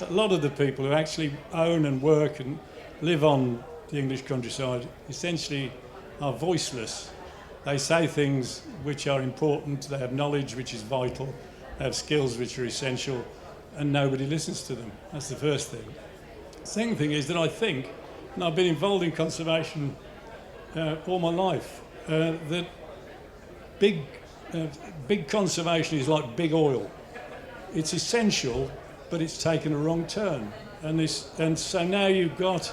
a lot of the people who actually own and work and live on the English countryside essentially are voiceless. They say things which are important, they have knowledge which is vital, they have skills which are essential, and nobody listens to them. That's the first thing. The second thing is that I think, and I've been involved in conservation all my life, that big conservation is like big oil. It's essential, but it's taken a wrong turn. And so now you've got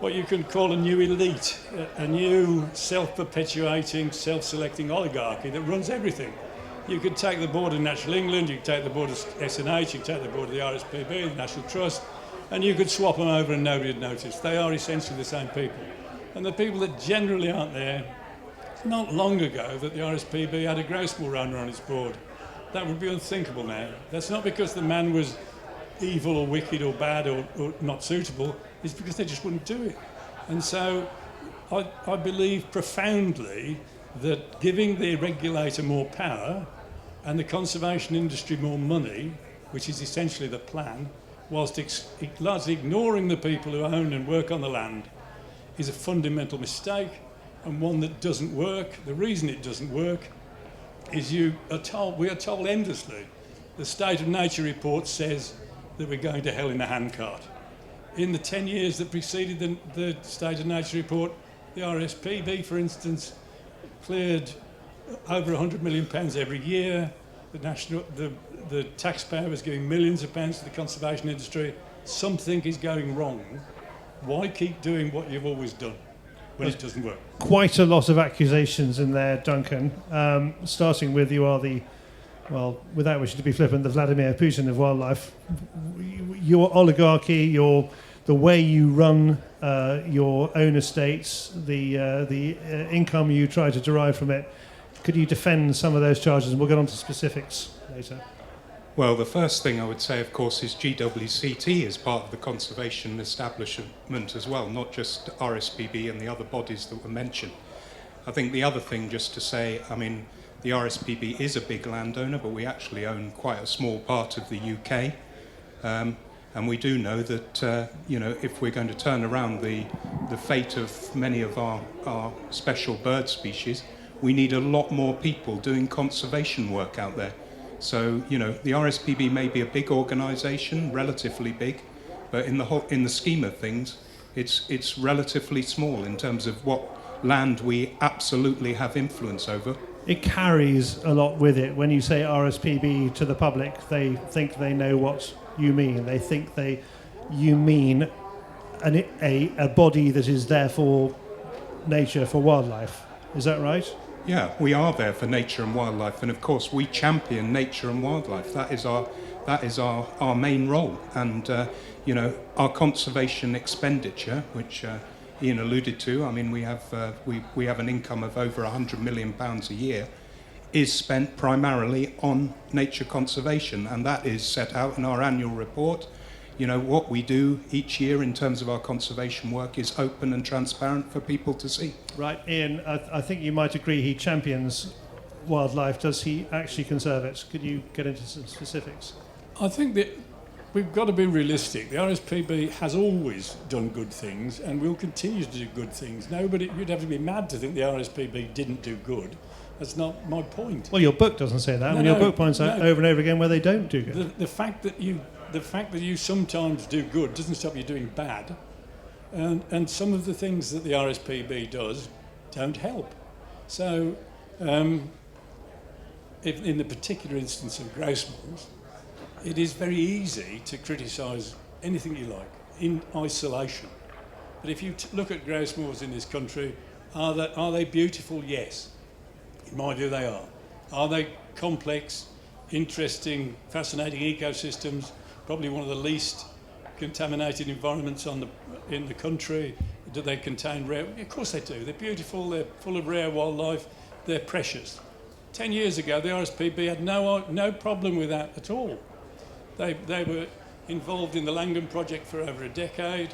what you can call a new elite, a new self-perpetuating, self-selecting oligarchy that runs everything. You could take the board of Natural England, you could take the board of SNH, you could take the board of the RSPB, the National Trust, and you could swap them over and nobody would notice. They are essentially the same people. And the people that generally aren't there, it's not long ago that the RSPB had a grouse moor owner on its board. That would be unthinkable now. That's not because the man was evil or wicked or bad or not suitable, it's because they just wouldn't do it. And so I believe profoundly that giving the regulator more power and the conservation industry more money, which is essentially the plan, whilst largely ignoring the people who own and work on the land, is a fundamental mistake and one that doesn't work. The reason it doesn't work is we are told endlessly. The State of Nature report says that we're going to hell in a handcart. In the 10 years that preceded the State of Nature report, the RSPB, for instance, cleared over £100 million every year. The taxpayer was giving millions of pounds to the conservation industry. Something is going wrong. Why keep doing what you've always done when it doesn't work? Quite a lot of accusations in there, Duncan. Starting with you are without wishing to be flippant, the Vladimir Putin of wildlife. Your oligarchy, the way you run your own estates, the income you try to derive from it. Could you defend some of those charges? And we'll get on to specifics later. Well, the first thing I would say, of course, is GWCT is part of the conservation establishment as well, not just RSPB and the other bodies that were mentioned. I think the other thing just to say, I mean, the RSPB is a big landowner, but we actually own quite a small part of the UK. And we do know that, if we're going to turn around the fate of many of our special bird species, we need a lot more people doing conservation work out there. So, the RSPB may be a big organisation, relatively big, but in the scheme of things, it's relatively small in terms of what land we absolutely have influence over. It carries a lot with it. When you say RSPB to the public, they think they know what you mean. They think you mean a body that is there for nature, for wildlife. Is that right? Yeah, we are there for nature and wildlife, and of course we champion nature and wildlife. That is our main role. And our conservation expenditure, which Ian alluded to, I mean, we have an income of over £100 million a year, is spent primarily on nature conservation, and that is set out in our annual report. What we do each year in terms of our conservation work is open and transparent for people to see. Right, Ian, I think you might agree he champions wildlife. Does he actually conserve it? Could you get into some specifics? I think that we've got to be realistic. The RSPB has always done good things and will continue to do good things. You'd have to be mad to think the RSPB didn't do good. That's not my point. Well, your book doesn't say that. Your book points out over and over again where they don't do good. The fact that you sometimes do good doesn't stop you doing bad. And some of the things that the RSPB does don't help. So, if in the particular instance of grouse moors, it is very easy to criticise anything you like in isolation. But if you look at grouse moors in this country, are they beautiful? Yes. In my view, they are. Are they complex, interesting, fascinating ecosystems? Probably one of the least contaminated environments in the country. Do they contain rare? Of course they do. They're beautiful. They're full of rare wildlife. They're precious. 10 years ago, the RSPB had no problem with that at all. They were involved in the Langdon project for over a decade.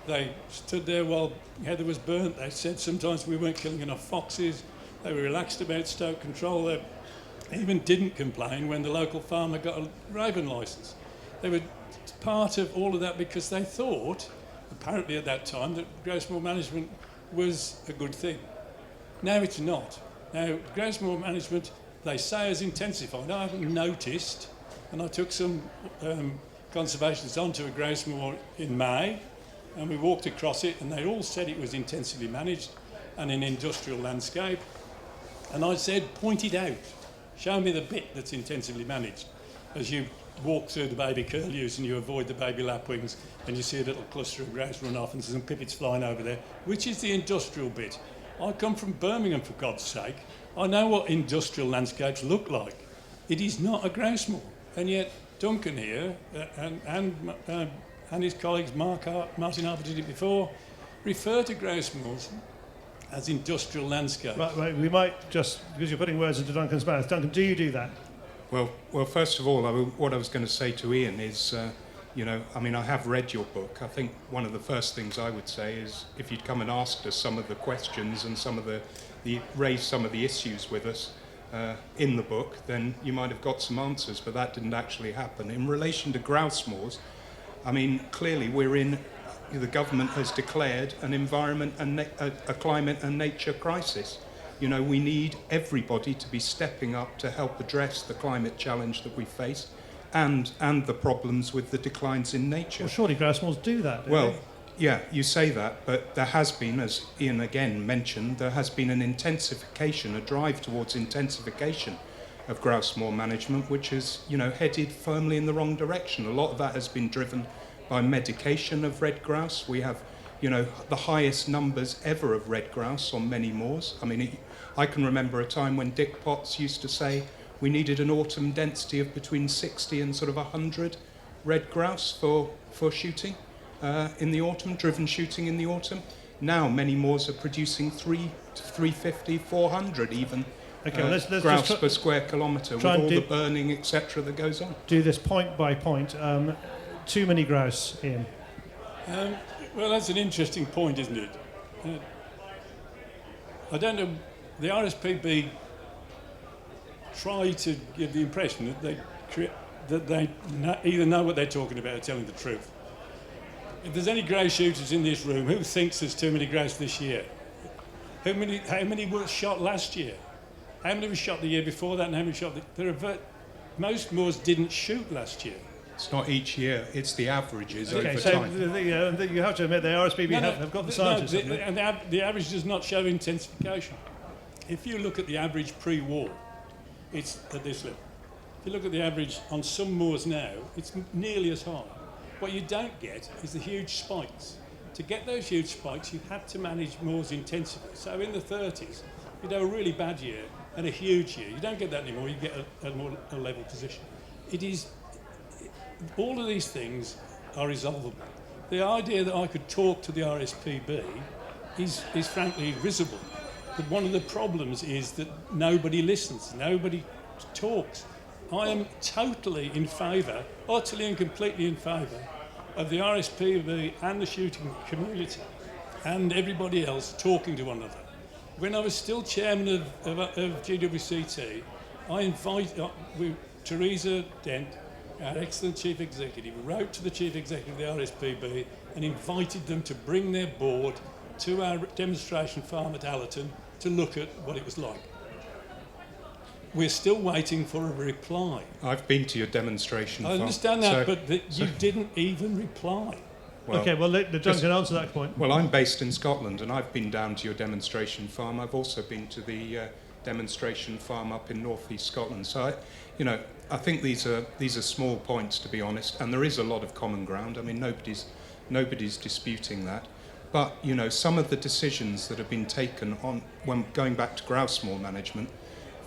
They stood there while heather was burnt. They said sometimes we weren't killing enough foxes. They were relaxed about stoat control. They even didn't complain when the local farmer got a raven licence. They were part of all of that because they thought, apparently at that time, that grouse moor management was a good thing. Now it's not. Now, grouse moor management, they say, has intensified. I haven't noticed, and I took some conservationists onto a grouse moor in May, and we walked across it, and they all said it was intensively managed and an industrial landscape. And I said, point it out. Show me the bit that's intensively managed. As you walk through the baby curlews and you avoid the baby lapwings and you see a little cluster of grouse run off and some pipits flying over there, which is the industrial bit. I come from Birmingham, for God's sake. I know what industrial landscapes look like. It is not a grouse moor. And yet Duncan here and his colleagues, Martin Harper did it before, refer to grouse moors as industrial landscapes. Right, we might just, because you're putting words into Duncan's mouth. Duncan, do you do that? Well, first of all, what I was going to say to Ian is, I have read your book. I think one of the first things I would say is if you'd come and asked us some of the questions and raised some of the issues with us in the book, then you might have got some answers, but that didn't actually happen. In relation to grouse moors, clearly the government has declared an environment and a climate and nature crisis. We need everybody to be stepping up to help address the climate challenge that we face and the problems with the declines in nature. Well, surely grouse moors do that, don't Well, they? yeah, you say that, but there has been, as Ian again mentioned, there has been an intensification, a drive towards intensification of grouse moor management, which has, headed firmly in the wrong direction. A lot of that has been driven by medication of red grouse. We have, the highest numbers ever of red grouse on many moors. I can remember a time when Dick Potts used to say we needed an autumn density of between 60 and sort of 100 red grouse for shooting in the autumn, driven shooting in the autumn. Now many moors are producing 350, 400 even let's grouse just per square kilometre with all the burning, etc. that goes on. Do this point by point. Too many grouse, Ian. Well, that's an interesting point, isn't it? I don't know. The RSPB try to give the impression that they either know what they're talking about or telling the truth. If there's any grouse shooters in this room, who thinks there's too many grouse this year? How many were shot last year? How many were shot the year before that? And how many shot? Most moors didn't shoot last year. It's not each year, it's the averages over so time. You have to admit the RSPB have got the scientists. And the average does not show intensification. If you look at the average pre-war, it's at this level. If you look at the average on some moors now, it's nearly as high. What you don't get is the huge spikes. To get those huge spikes, you had to manage moors intensively. So in the 30s, you'd have a really bad year and a huge year. You don't get that anymore, you get a level position. All of these things are resolvable. The idea that I could talk to the RSPB is frankly risible. But one of the problems is that nobody listens, nobody talks. I am totally in favour, utterly and completely in favour, of the RSPB and the shooting community and everybody else talking to one another. When I was still chairman of GWCT, I invited Teresa Dent, our excellent chief executive, wrote to the chief executive of the RSPB and invited them to bring their board to our demonstration farm at Allerton to look at what it was like. We're still waiting for a reply. I've been to your demonstration farm. I understand that, but you didn't even reply. Well, okay, well, let Duncan answer that point. Well, I'm based in Scotland, and I've been down to your demonstration farm. I've also been to the demonstration farm up in North East Scotland. So, I think these are small points, to be honest, and there is a lot of common ground. Nobody's disputing that. But, some of the decisions that have been taken when going back to grouse moor management,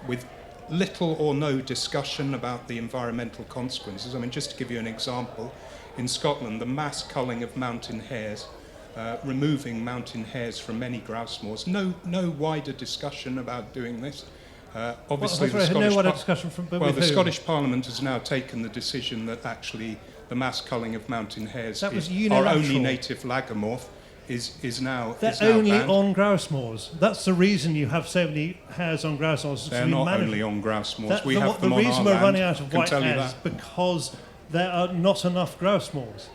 with little or no discussion about the environmental consequences. Just to give you an example, in Scotland, the mass culling of mountain hares, removing mountain hares from many grouse moors. No wider discussion about doing this. Obviously, the Scottish Parliament has now taken the decision that actually the mass culling of mountain hares our only native lagomorph is now They're only banned. on grouse moors. That's the reason you have so many hares on grouse moors. They're not only on grouse moors. We have the them on our reason we're land. running out of white hares that. because there are not enough grouse moors.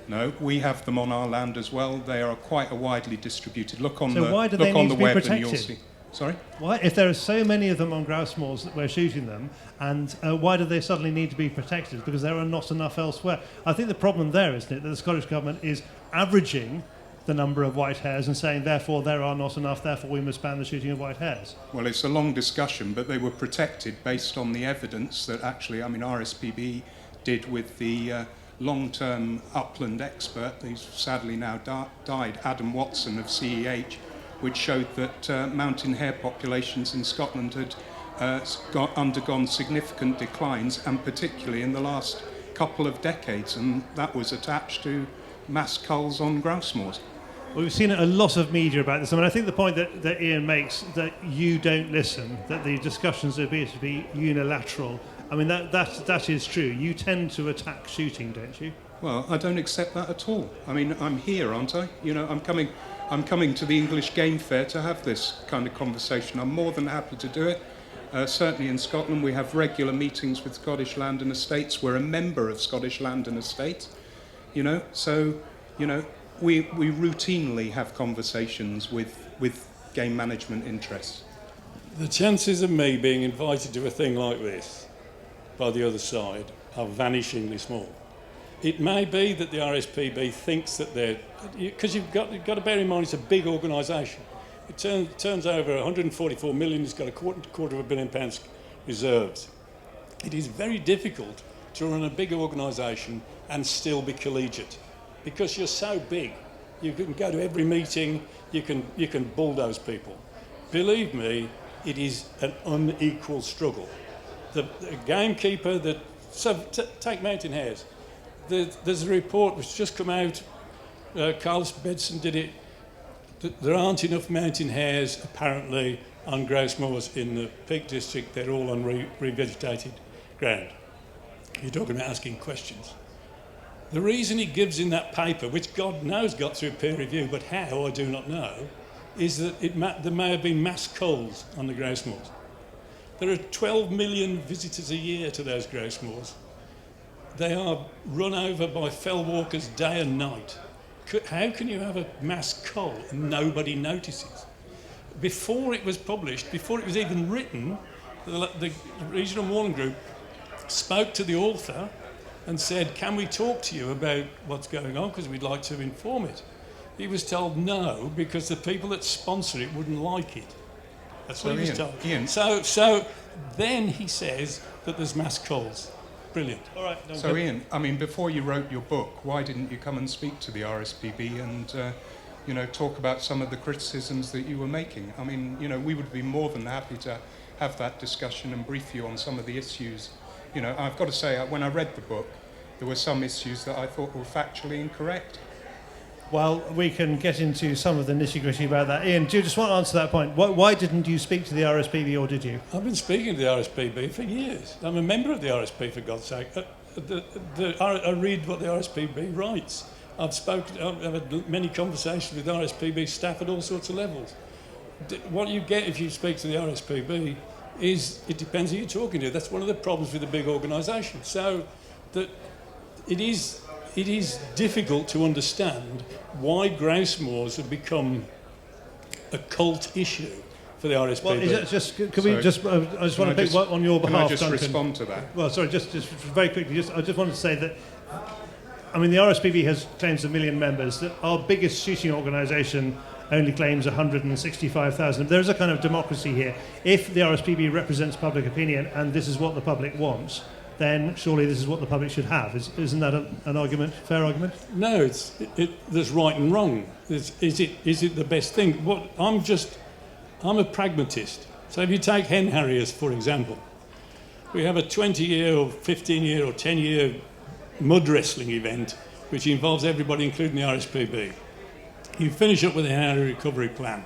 No, we have them on our land as well. They are quite widely distributed. Look on So the why do look they on need the to be web and you'll protected? see. Sorry? Why, if there are so many of them on grouse moors that we're shooting them, and why do they suddenly need to be protected? Because there are not enough elsewhere. I think the problem there, isn't it, that the Scottish Government is averaging the number of white hares and saying, therefore, there are not enough, therefore we must ban the shooting of white hares. Well, it's a long discussion, but they were protected based on the evidence that actually, I mean, RSPB did with the long-term upland expert, who's sadly now died, Adam Watson of CEH, which showed that mountain hare populations in Scotland had undergone significant declines, and particularly in the last couple of decades, and that was attached to mass culls on grouse moors. Well, we've seen a lot of media about this. I mean, I think the point that Ian makes, that you don't listen, that the discussions appear to be unilateral, I mean, that is true. You tend to attack shooting, don't you? Well, I don't accept that at all. I mean, I'm here, aren't I? You know, I'm coming to the English Game Fair to have this kind of conversation. I'm more than happy to do it. Certainly in Scotland, we have regular meetings with Scottish Land and Estates. We're a member of Scottish Land and Estates, you know. So, you know, we routinely have conversations with game management interests. The chances of me being invited to a thing like this by the other side are vanishingly small. It may be that the RSPB thinks that they're... Because you've got to bear in mind it's a big organisation. It turns over 144 million, it's got a quarter of £1 billion reserves. It is very difficult to run a big organisation and still be collegiate, because you're so big. You can go to every meeting, you can bulldoze people. Believe me, it is an unequal struggle. The Gamekeeper, take mountain hares. There's a report which just come out, Carlos Bedson did it, that there aren't enough mountain hares apparently on grouse moors in the Peak District. They're all on revegetated ground. You're talking about asking questions. The reason he gives in that paper, which God knows got through peer review, but how I do not know, is that there may have been mass culls on the grouse moors. There are 12 million visitors a year to those grouse moors. They are run over by fell walkers day and night. How can you have a mass cull and nobody notices? Before it was published, before it was even written, the Regional Moorland Group spoke to the author and said, can we talk to you about what's going on, because we'd like to inform it. He was told no, because the people that sponsor it wouldn't like it. That's what he was told. Ian. So then he says that there's mass culls. Brilliant. All right. So Ian, I mean, before you wrote your book, why didn't you come and speak to the RSPB and, you know, talk about some of the criticisms that you were making? I mean, you know, we would be more than happy to have that discussion and brief you on some of the issues. You know, I've got to say, when I read the book, there were some issues that I thought were factually incorrect. Well, we can get into some of the nitty-gritty about that. Ian, do you just want to answer that point? Why didn't you speak to the RSPB, or did you? I've been speaking to the RSPB for years. I'm a member of the RSP, for God's sake. I read what the RSPB writes. I've had many conversations with RSPB staff at all sorts of levels. What you get if you speak to the RSPB is, it depends who you're talking to. That's one of the problems with a big organisation. So that it is difficult to understand why grouse moors have become a cult issue for the RSPB. Well, I just want to pick on your behalf, Can I just Duncan. respond to that? Well, sorry, just very quickly. I just wanted to say that, I mean, the RSPB has claims 1 million members. That our biggest shooting organisation only claims 165,000. There's a kind of democracy here. If the RSPB represents public opinion and this is what the public wants, then surely this is what the public should have. Isn't that an argument, fair argument? No, there's right and wrong. Is it the best thing? I'm a pragmatist. So if you take hen harriers, for example, we have a 20-year or 15-year or 10-year mud wrestling event which involves everybody, including the RSPB. You finish up with a harrier recovery plan.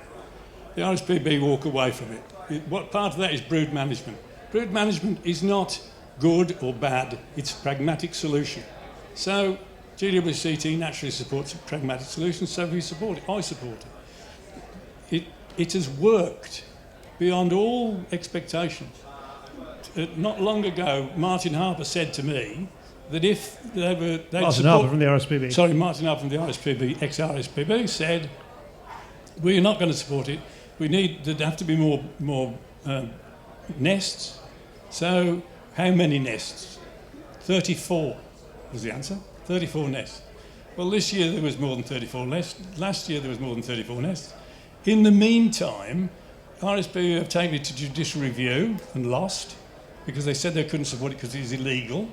The RSPB walk away from it. What part of that is brood management? Brood management is not good or bad, it's a pragmatic solution. So GWCT naturally supports a pragmatic solution, so we support it. I support it. It has worked beyond all expectations. Not long ago, Martin Harper said to me, that if they were... Martin Harper from the RSPB. Sorry, Martin Harper from the RSPB, ex-RSPB, said, we're not going to support it. There'd have to be more nests. So how many nests? 34 was the answer. 34 nests. Well, this year there was more than 34 nests. Last year there was more than 34 nests. In the meantime, RSPB have taken it to judicial review and lost because they said they couldn't support it because it is illegal.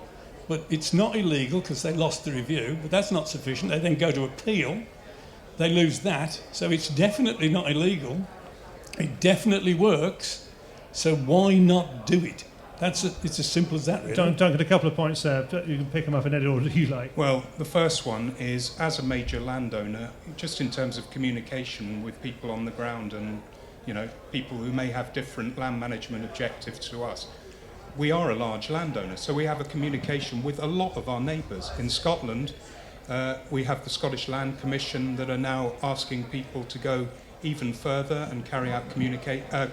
But it's not illegal because they lost the review, but that's not sufficient. They then go to appeal. They lose that. So it's definitely not illegal. It definitely works. So why not do it? It's as simple as that, really. Duncan, a couple of points there. You can pick them up in any order you like. Well, the first one is, as a major landowner, just in terms of communication with people on the ground and, people who may have different land management objectives to us, we are a large landowner, so we have a communication with a lot of our neighbours. In Scotland, we have the Scottish Land Commission that are now asking people to go even further and carry out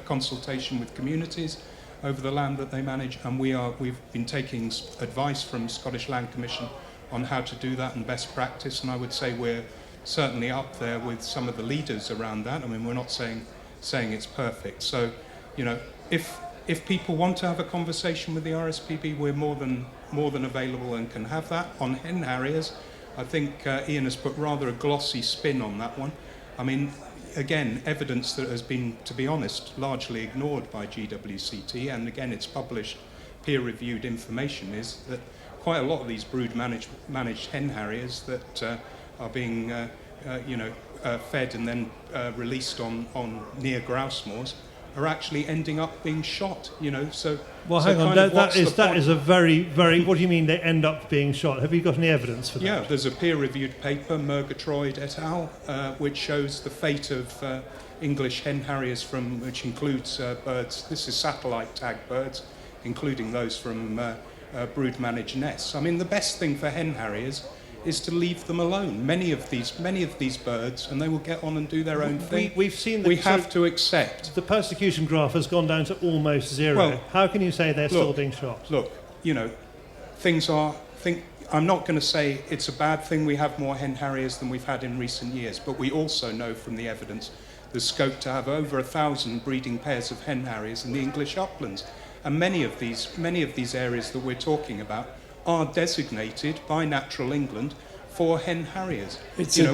consultation with communities over the land that they manage, and we've been taking advice from Scottish Land Commission on how to do that and best practice, and I would say we're certainly up there with some of the leaders around that. I mean, we're not saying it's perfect. So, if people want to have a conversation with the RSPB, we're more than available and can have that. On hen harriers, I think Ian has put rather a glossy spin on that one. I mean, again, evidence that has been, to be honest, largely ignored by GWCT, and again, it's published peer-reviewed information, is that quite a lot of these brood managed hen harriers that are being fed and then released on near grouse moors are actually ending up being shot, so... Well, hang on, that is a very, very... What do you mean they end up being shot? Have you got any evidence for that? Yeah, there's a peer-reviewed paper, Murgatroyd et al., which shows the fate of English hen harriers which includes birds. This is satellite tag birds, including those from brood-managed nests. I mean, the best thing for hen harriers is to leave them alone. Many of these birds, and they will get on and do their own thing. We have to accept. The persecution graph has gone down to almost zero. Well, how can you say they're still being shot? Look, I'm not going to say it's a bad thing we have more hen harriers than we've had in recent years, but we also know from the evidence there's scope to have over 1,000 breeding pairs of hen harriers in the English uplands. And many of these areas that we're talking about are designated by Natural England for hen harriers.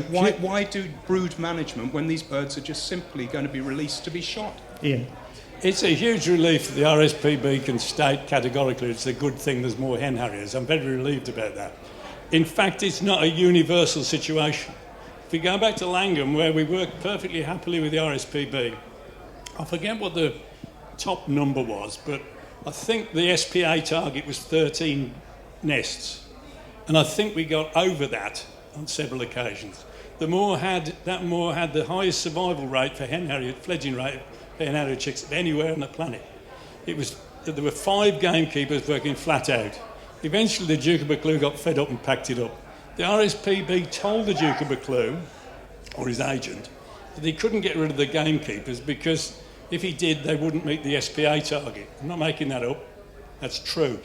Why do brood management when these birds are just simply going to be released to be shot? Ian. It's a huge relief that the RSPB can state categorically it's a good thing there's more hen harriers. I'm very relieved about that. In fact, it's not a universal situation. If we go back to Langham, where we worked perfectly happily with the RSPB, I forget what the top number was, but I think the SPA target was 13 nests, and I think we got over that on several occasions. That moor had the highest survival rate for fledgling rate for hen harrier chicks of anywhere on the planet. There were 5 gamekeepers working flat out. Eventually the Duke of Buccleuch got fed up and packed it up. The RSPB told the Duke of Buccleuch, or his agent, that he couldn't get rid of the gamekeepers because if he did, they wouldn't meet the SPA target. I'm not making that up. That's true.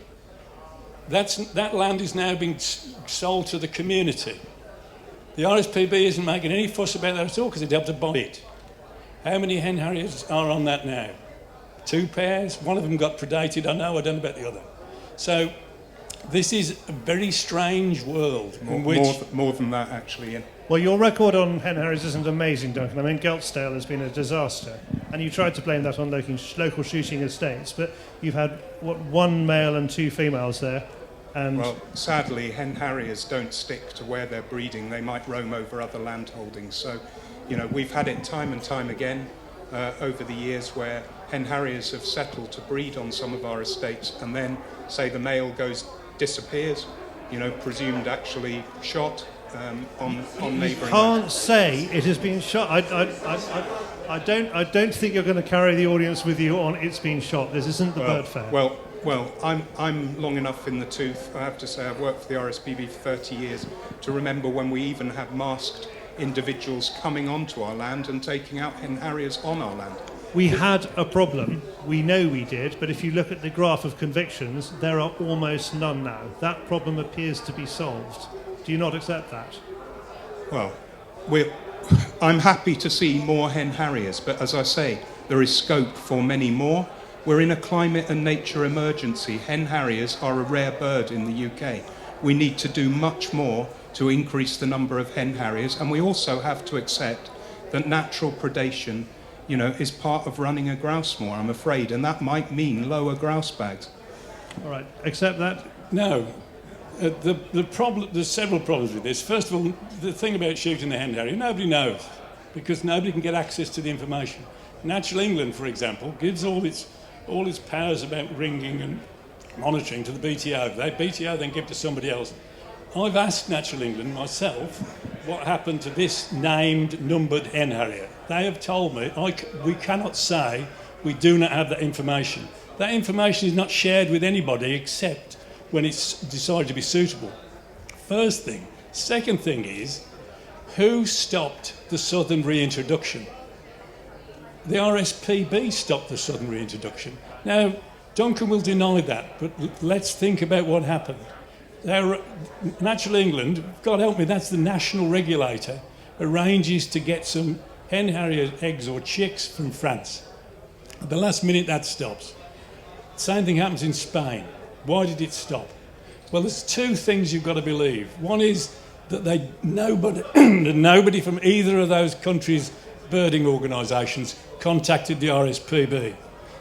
That land is now being sold to the community. The RSPB isn't making any fuss about that at all because they'd have to buy it. How many hen harriers are on that now? 2 pairs. One of them got predated. I don't know about the other. So this is a very strange world. More than that, actually, Ian. Well, your record on hen harriers isn't amazing, Duncan. I mean, Geltsdale has been a disaster, and you tried to blame that on local shooting estates, but you've had, 1 male and 2 females there. And well, sadly, hen harriers don't stick to where they're breeding. They might roam over other land holdings. So, we've had it time and time again over the years where hen harriers have settled to breed on some of our estates, and then, say, the male disappears, presumed actually shot on neighbouring. You can't say it has been shot. I don't think you're going to carry the audience with you on it's been shot. This isn't the bird fair. Well, I'm long enough in the tooth. I have to say I've worked for the RSPB for 30 years to remember when we even had masked individuals coming onto our land and taking out hen harriers on our land. We had a problem. We know we did, but if you look at the graph of convictions, there are almost none now. That problem appears to be solved. Do you not accept that? Well, I'm happy to see more hen harriers, but as I say, there is scope for many more. We're in a climate and nature emergency. Hen harriers are a rare bird in the UK. We need to do much more to increase the number of hen harriers, and we also have to accept that natural predation, is part of running a grouse moor, I'm afraid, and that might mean lower grouse bags. All right, accept that? No. The problem, there's several problems with this. First of all, the thing about shooting the hen harrier, nobody knows, because nobody can get access to the information. Natural England, for example, gives all its powers about ringing and monitoring to the BTO. The BTO then give to somebody else. I've asked Natural England myself what happened to this named, numbered hen harrier. They have told me we cannot say we do not have that information. That information is not shared with anybody except when it's decided to be suitable. First thing. Second thing is, who stopped the southern reintroduction? The RSPB stopped the southern reintroduction. Now, Duncan will deny that, but let's think about what happened. Natural England, God help me, that's the national regulator, arranges to get some hen harrier eggs or chicks from France. At the last minute, that stops. Same thing happens in Spain. Why did it stop? Well, there's two things you've got to believe. One is that nobody from either of those countries' birding organisations contacted the RSPB.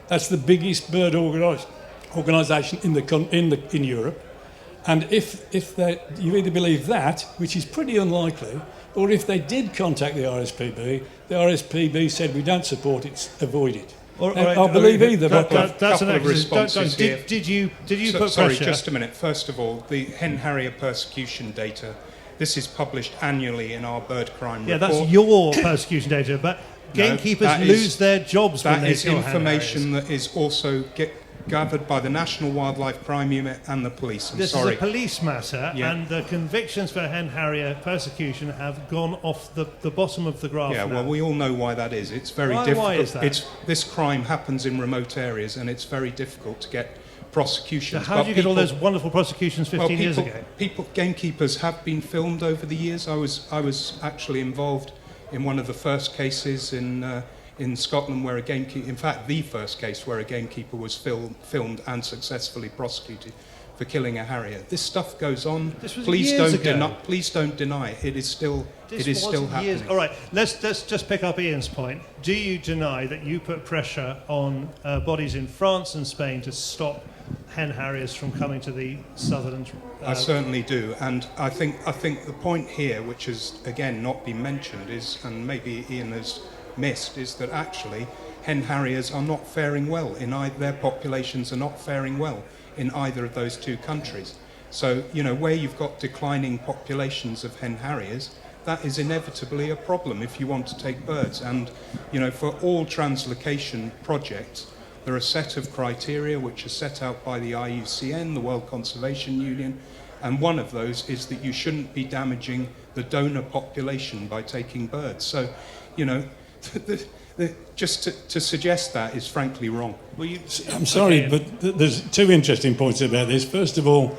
That's the biggest bird organisation in Europe. And if you either believe that, which is pretty unlikely, or if they did contact the RSPB said we don't support it, avoid it. I'll believe either. That's an responses here. Did you put sorry, pressure? just a minute. First of all, the hen harrier persecution data. This is published annually in our bird crime report. Yeah, that's your persecution data, but gamekeepers lose their jobs when they kill hen harriers. That is information that is also gathered by the National Wildlife Crime Unit and the police. This is a police matter, and the convictions for hen harrier persecution have gone off the bottom of the graph. Yeah, now. well, we all know why that is. It's very difficult. Why is that? This crime happens in remote areas, and it's very difficult to get prosecutions. So how do you get all those wonderful prosecutions 15 years ago? Gamekeepers have been filmed over the years. I was actually involved in one of the first cases in Scotland where a gamekeeper, in fact the first case where a gamekeeper was filmed and successfully prosecuted for killing a harrier. This stuff goes on. This was please years don't ago. Please don't deny it. It is still happening. All right, let's just pick up Ian's point. Do you deny that you put pressure on bodies in France and Spain to stop hen harriers from coming to the southern? I certainly do, and I think the point here, which has again not been mentioned, is, and maybe Ian has missed, is that actually hen harriers are not faring well in either. Their populations are not faring well in either of those two countries. So where you've got declining populations of hen harriers, that is inevitably a problem if you want to take birds. And for all translocation projects, there are a set of criteria which are set out by the IUCN, the World Conservation Union, and one of those is that you shouldn't be damaging the donor population by taking birds. So, just to suggest that is frankly wrong. Well, I'm sorry, but there's two interesting points about this. First of all,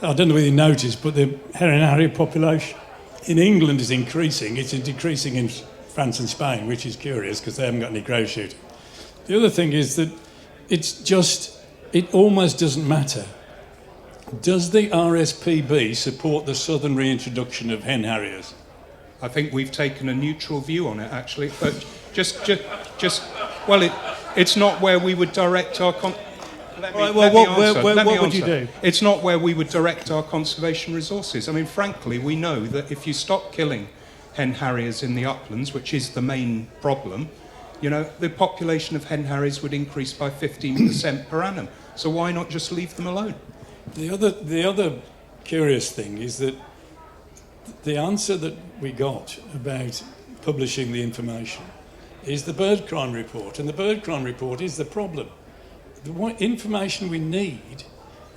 I don't know whether you noticed, but the hen harrier population in England is increasing. It's decreasing in France and Spain, which is curious because they haven't got any grouse shooting. The other thing is that it almost doesn't matter. Does the RSPB support the southern reintroduction of hen harriers? I think we've taken a neutral view on it, actually. But it's not where we would direct our... What would you do? It's not where we would direct our conservation resources. I mean, frankly, we know that if you stop killing hen harriers in the uplands, which is the main problem, the population of hen harriers would increase by 15% per annum. So why not just leave them alone? The other curious thing is that the answer that we got about publishing the information is the bird crime report, and the bird crime report is the problem. The information we need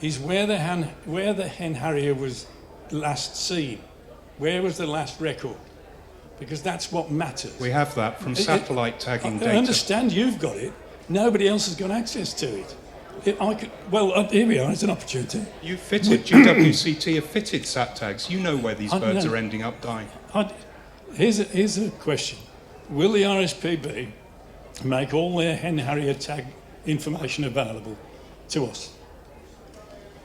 is where the hen harrier was last seen. Where was the last record? because that's what matters. We have that from satellite tagging I data. understand you've got it. Nobody else has got access to it. Here we are, it's an opportunity. You fitted, GWCT have fitted sat tags. You know where these birds know. are ending up dying. Here's a question. Will the RSPB make all their hen harrier tag information available to us?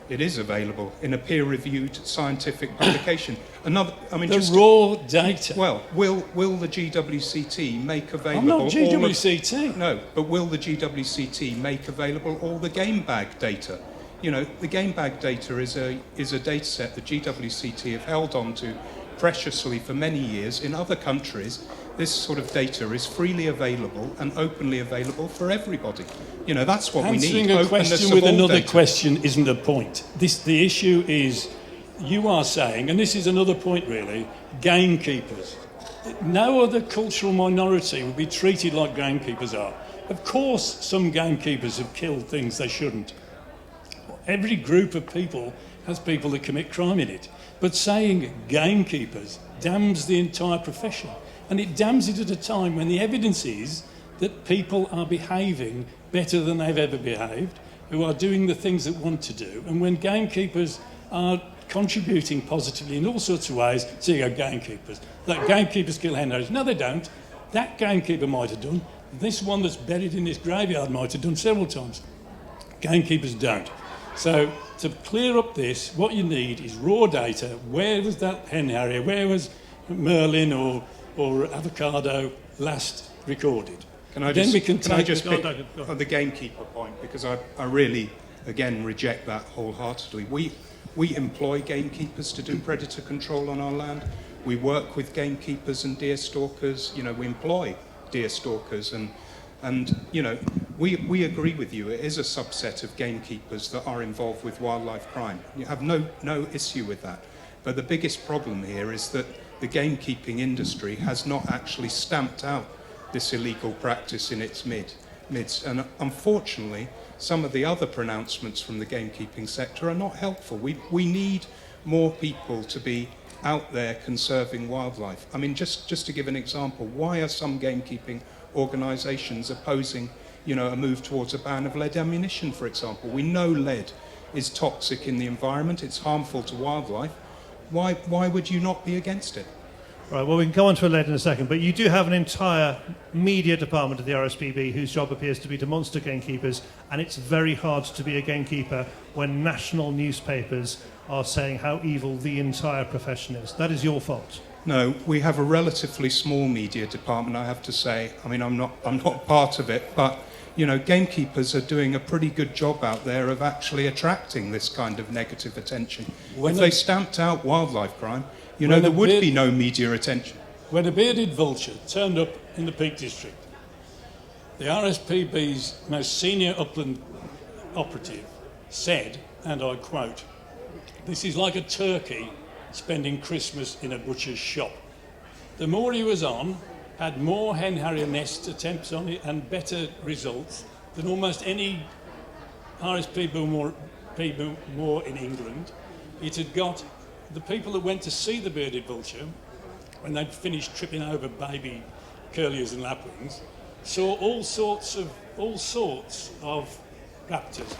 It is available in a peer-reviewed scientific publication. Raw data. Well, will the GWCT make available? I'm not GWCT. No, but will the GWCT make available all the game bag data? You know, the game bag data is a data set that GWCT have held on to preciously for many years. In other countries, this sort of data is freely available and openly available for everybody. You know, that's what we need. Answering a question with another question isn't a point. The issue is, you are saying, and this is another point really, gamekeepers. No other cultural minority would be treated like gamekeepers are. Of course, some gamekeepers have killed things they shouldn't. Every group of people has people that commit crime in it. But saying gamekeepers damns the entire profession. And it damns it at a time when the evidence is that people are behaving better than they've ever behaved, who are doing the things that want to do, and when gamekeepers are contributing positively in all sorts of ways. So you go, gamekeepers. Like, gamekeepers kill hen harriers. No, they don't. That gamekeeper might have done. This one that's buried in this graveyard might have done several times. Gamekeepers don't. So to clear up this, what you need is raw data. Where was that hen harrier? Where was Merlin or avocado last recorded? Can I just pick on the gamekeeper point, because I really, again, reject that wholeheartedly. We employ gamekeepers to do predator control on our land. We work with gamekeepers and deer stalkers. You know, we employ deer stalkers, and you know, we agree with you. It is a subset of gamekeepers that are involved with wildlife crime. You have no issue with that. But the biggest problem here is that the gamekeeping industry has not actually stamped out this illegal practice in its midst. And unfortunately, some of the other pronouncements from the gamekeeping sector are not helpful. We need more people to be out there conserving wildlife. I mean, just to give an example, why are some gamekeeping organisations opposing, you know, a move towards a ban of lead ammunition, for example? We know lead is toxic in the environment, it's harmful to wildlife. Why would you not be against it? Right, well, we can come on to lead in a second, but you do have an entire media department of the RSPB whose job appears to be to monster gamekeepers, and it's very hard to be a gamekeeper when national newspapers are saying how evil the entire profession is. That is your fault. No, we have a relatively small media department, I have to say. I mean, I'm not part of it, but you know, gamekeepers are doing a pretty good job out there of actually attracting this kind of negative attention. If they stamped out wildlife crime, you know, there would be no media attention. When a bearded vulture turned up in the Peak District, the RSPB's most senior upland operative said, and I quote, "This is like a turkey spending Christmas in a butcher's shop." The moor he was on had more hen harrier nest attempts on it and better results than almost any RSPB moor in England. It had got the people that went to see the bearded vulture, when they'd finished tripping over baby curlews and lapwings, saw all sorts of raptors.